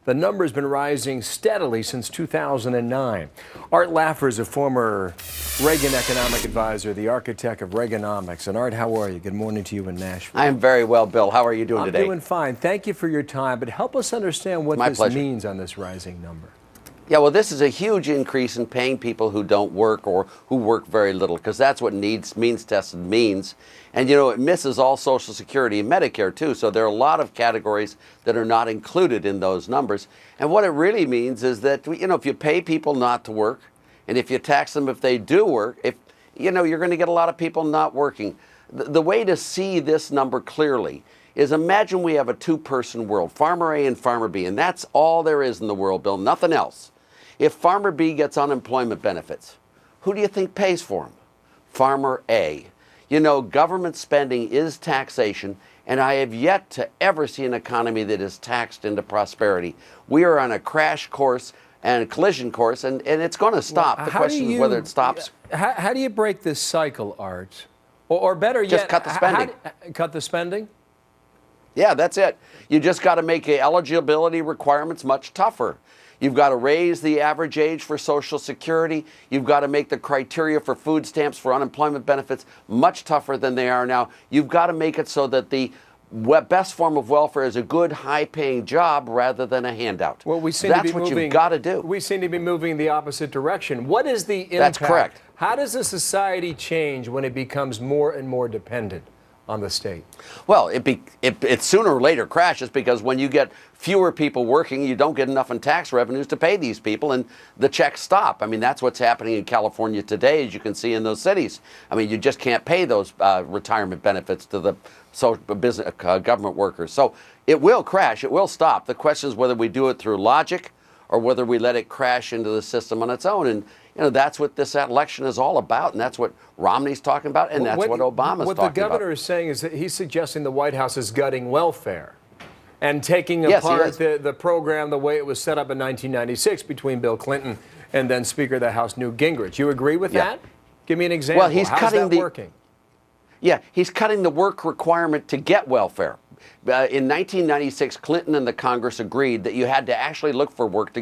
The number's been rising steadily since 2009. Art Laffer is a former Reagan economic advisor, the architect of Reaganomics. And Art, how are you? Good morning to you in Nashville. I am very well, Bill. How are you doing today? I'm doing fine. Thank you for your time, but help us understand what this means on this rising number. Yeah, well, this is a huge increase in paying people who don't work or who work very little, because that's what means tested means. And, you know, it misses all Social Security and Medicare, too. So there are a lot of categories that are not included in those numbers. And what it really means is that, you know, if you pay people not to work, and if you tax them if they do work, you're going to get a lot of people not working. The way to see this number clearly is imagine we have a two-person world, Farmer A and Farmer B, and that's all there is in the world, Bill, nothing else. If Farmer B gets unemployment benefits, who do you think pays for them? Farmer A. You know, government spending is taxation, and I have yet to ever see an economy that is taxed into prosperity. We are on a crash course and a collision course, and it's going to stop. Well, the question is whether it stops. How do you break this cycle, Art? Or better yet, just cut the spending. Cut the spending? Yeah, that's it. You just got to make the eligibility requirements much tougher. You've got to raise the average age for Social Security. You've got to make the criteria for food stamps, for unemployment benefits, much tougher than they are now. You've got to make it so that the best form of welfare is a good, high-paying job rather than a handout. Well, that's what you've got to do. We seem to be moving the opposite direction. What is the impact? That's correct. How does a society change when it becomes more and more dependent on the state? Well, it sooner or later crashes, because when you get fewer people working, you don't get enough in tax revenues to pay these people, and the checks stop. I mean, that's what's happening in California today, as you can see in those cities. I mean, you just can't pay those retirement benefits to the business government workers. So it will crash. It will stop. The question is whether we do it through logic or whether we let it crash into the system on its own. And you know, that's what this election is all about, and that's what Romney's talking about, and that's what Obama's talking about. What the governor is saying is that he's suggesting the White House is gutting welfare and taking apart the program the way it was set up in 1996 between Bill Clinton and then Speaker of the House Newt Gingrich. You agree with that? Give me an example. Well, how's that working? Yeah, he's cutting the work requirement to get welfare. In 1996, Clinton and the Congress agreed that you had to actually look for work to